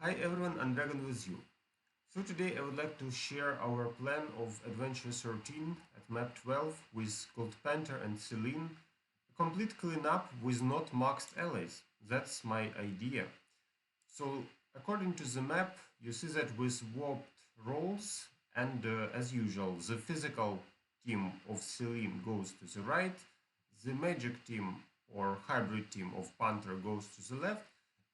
Hi everyone, and Dragon with you. So today I would like to share our plan of Adventure 13 at map 12 with called Panter and Selene. A complete cleanup with not maxed allies. That's my idea. So according to the map, you see that we swapped roles and as usual, the physical team of Selene goes to the right, the magic team or hybrid team of Panter goes to the left,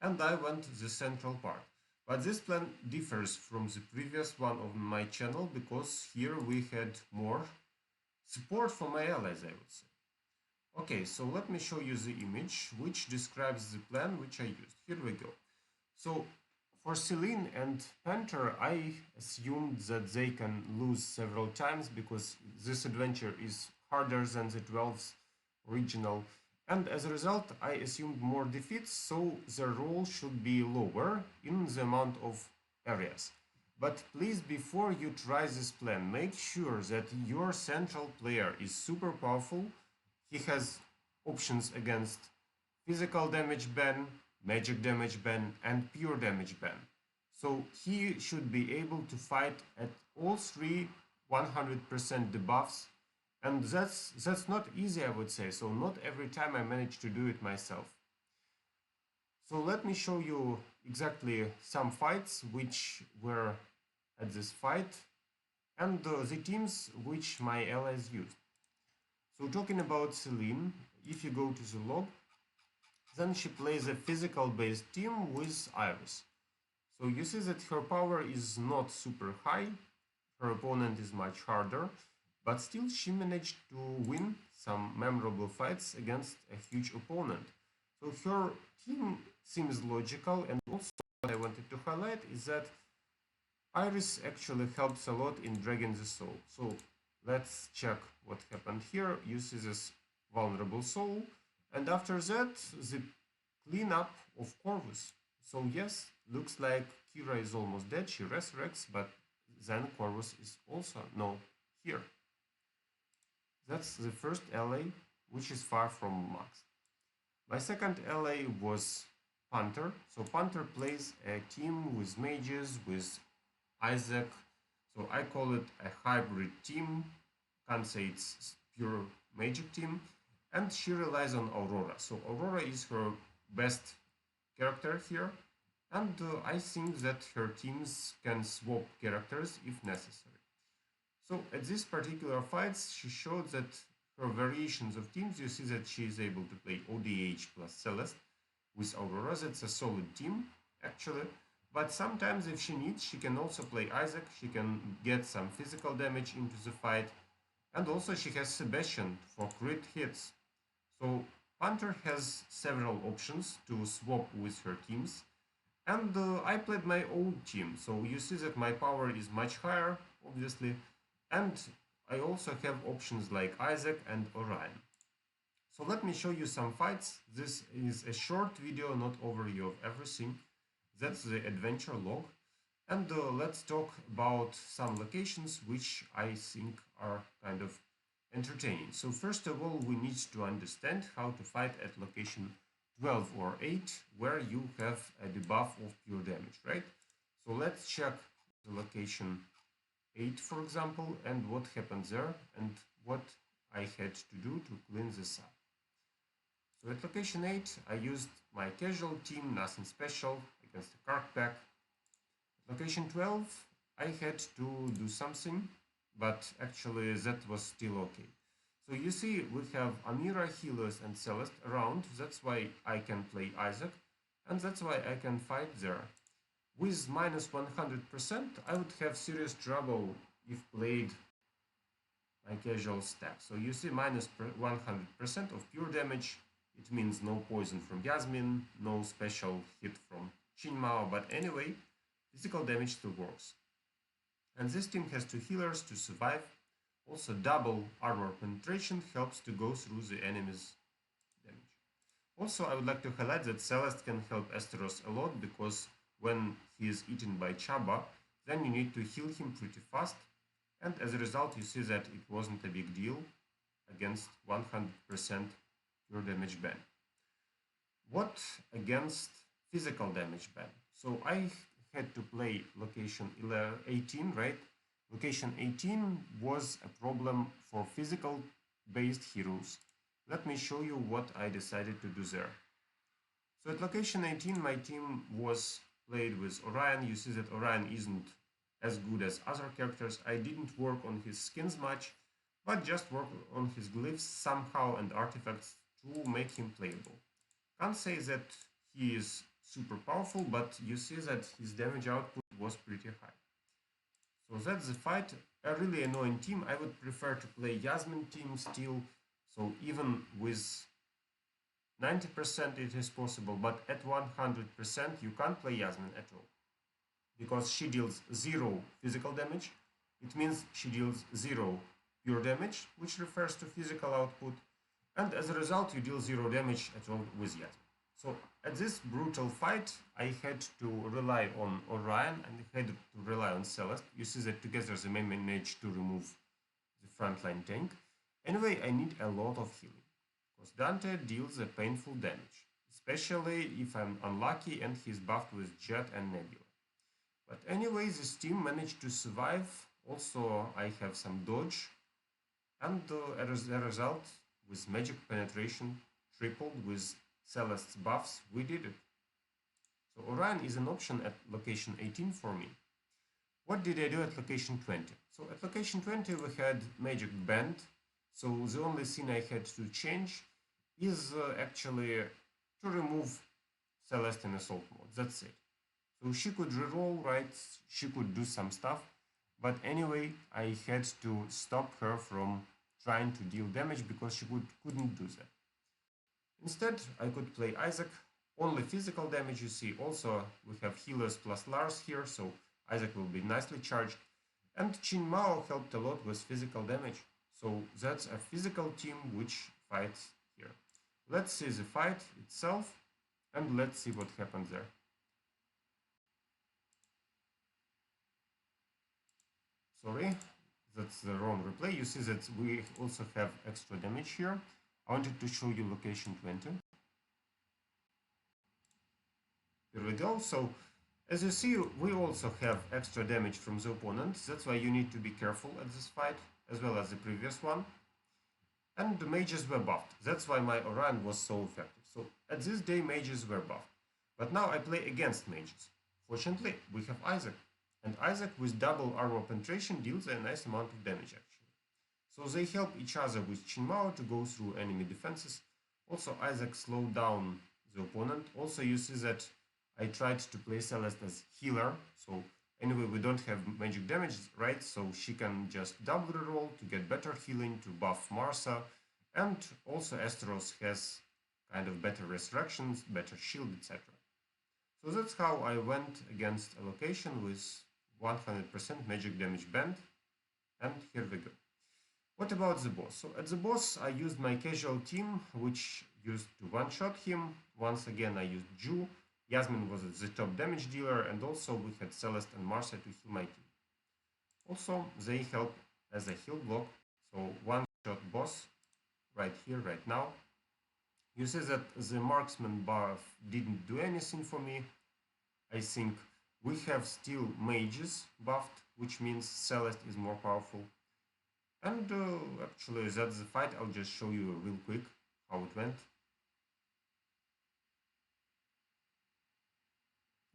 and I went to the central part. But this plan differs from the previous one on my channel because here we had more support for my allies, I would say. Okay, so let me show you the image which describes the plan which I used. Here we go. So for Selene and Panter, I assumed that they can lose several times because this adventure is harder than the 12's original. And as a result, I assumed more defeats, so their role should be lower in the amount of areas. But please, before you try this plan, make sure that your central player is super powerful. He has options against physical damage ban, magic damage ban, and pure damage ban. So he should be able to fight at all three 100% debuffs, and that's not easy, I would say. So not every time I manage to do it myself. So let me show you exactly some fights which were at this fight and the teams which my allies used. So talking about Selene, if you go to the log, then she plays a physical based team with Iris. So you see that her power is not super high, her opponent is much harder, but still she managed to win some memorable fights against a huge opponent. So her team seems logical, and also what I wanted to highlight is that Iris actually helps a lot in dragging the soul. So let's check what happened here. You see this vulnerable soul, and after that the cleanup of Corvus. So yes, looks like Kira is almost dead, she resurrects, but then Corvus is also no here. That's the first LA, which is far from max. My second LA was Panter. So Panter plays a team with mages, with Isaac. So I call it a hybrid team. Can't say it's pure magic team. And she relies on Aurora. So Aurora is her best character here. And I think that her teams can swap characters if necessary. So at this particular fights, she showed that her variations of teams, you see that she is able to play ODH plus Celeste with Aurora. That's a solid team, actually. But sometimes if she needs, she can also play Isaac. She can get some physical damage into the fight. And also she has Sebastian for crit hits. So Panter has several options to swap with her teams. And I played my own team. So you see that my power is much higher, obviously. And I also have options like Isaac and Orion. So let me show you some fights. This is a short video, not overview of everything. That's the adventure log. And let's talk about some locations which I think are kind of entertaining. So first of all, we need to understand how to fight at location 12 or 8, where you have a debuff of pure damage, right? So let's check the location 8, for example, and what happened there, and what I had to do to clean this up. So at location 8, I used my casual team, nothing special, against the Kark pack. At location 12, I had to do something, but actually that was still okay. So you see, we have Amira, Healers, and Celeste around. That's why I can play Isaac, and that's why I can fight there. With minus 100%, I would have serious trouble if played my casual stack. So you see, minus 100% of pure damage. It means no poison from Yasmin, no special hit from Shinmao, but anyway, physical damage still works. And this team has 2 healers to survive. Also, double armor penetration helps to go through the enemy's damage. Also, I would like to highlight that Celeste can help Esteros a lot, because when he is eaten by Chaba, then you need to heal him pretty fast, and as a result you see that it wasn't a big deal against 100% pure damage ban. What against physical damage ban? So I had to play location 18, right? Location 18 was a problem for physical based heroes. Let me show you what I decided to do there. So at location 18 my team was played with Orion. You see that Orion isn't as good as other characters. I didn't work on his skins much, but just worked on his glyphs somehow and artifacts to make him playable. Can't say that he is super powerful, but you see that his damage output was pretty high. So that's the fight. A really annoying team. I would prefer to play Yasmin team still. So even with 90% it is possible, but at 100% you can't play Yasmin at all. Because she deals 0 physical damage. It means she deals 0 pure damage, which refers to physical output. And as a result, you deal 0 damage at all with Yasmin. So at this brutal fight, I had to rely on Orion and I had to rely on Celeste. You see that together they managed to remove the frontline tank. Anyway, I need a lot of healing, because Dante deals a painful damage, especially if I'm unlucky and he's buffed with Jet and Nebula. But anyway, this team managed to survive. Also, I have some dodge, and as a result, with magic penetration tripled with Celeste's buffs, we did it. So Orion is an option at location 18 for me. What did I do at location 20? So at location 20 we had Magic Band. So the only thing I had to change is actually to remove Celeste in Assault mode. That's it. So she could reroll, right? She could do some stuff. But anyway, I had to stop her from trying to deal damage because she couldn't do that. Instead, I could play Isaac, only physical damage. You see, also we have healers plus Lars here, so Isaac will be nicely charged. And Chin Mao helped a lot with physical damage. So that's a physical team which fights here. Let's see the fight itself and let's see what happens there. Sorry, that's the wrong replay. You see that we also have extra damage here. I wanted to show you location 20. Here we go. So as you see, we also have extra damage from the opponent. That's why you need to be careful at this fight, as well as the previous one. And the mages were buffed. That's why my Orion was so effective. So at this day, mages were buffed. But now I play against mages. Fortunately, we have Isaac. And Isaac with double armor penetration deals a nice amount of damage actually. So they help each other with Chinmao to go through enemy defenses. Also Isaac slowed down the opponent. Also you see that I tried to play Celeste as healer. So anyway we don't have magic damage, right? So she can just double reroll to get better healing, to buff Marsa. And also Asteros has kind of better resurrections, better shield, etc. So that's how I went against a location with 100% magic damage band, and here we go. What about the boss? So at the boss I used my casual team, which used to one-shot him. Once again I used Ju. Yasmin was the top damage dealer, and also we had Celeste and Marsa to heal my team. Also they help as a heal block, so one-shot boss right here, right now. You see that the marksman buff didn't do anything for me. I think we have still mages buffed, which means Celeste is more powerful. And actually that's the fight. I'll just show you real quick how it went.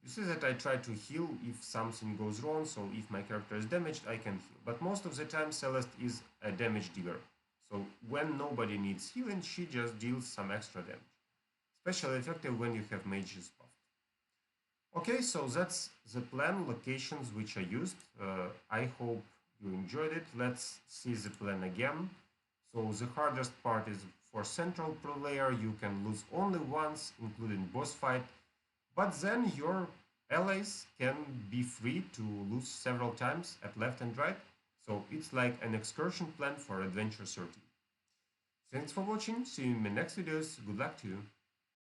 You see that I try to heal if something goes wrong, so if my character is damaged I can heal. But most of the time Celeste is a damage dealer. So when nobody needs healing, she just deals some extra damage. Especially effective when you have mages buffed. Okay, so that's the plan, locations which I used. I hope you enjoyed it. Let's see the plan again. So the hardest part is for central pro layer. You can lose only once, including boss fight. But then your allies can be free to lose several times at left and right. So it's like an excursion plan for Adventure 13. Thanks for watching. See you in my next videos. Good luck to you.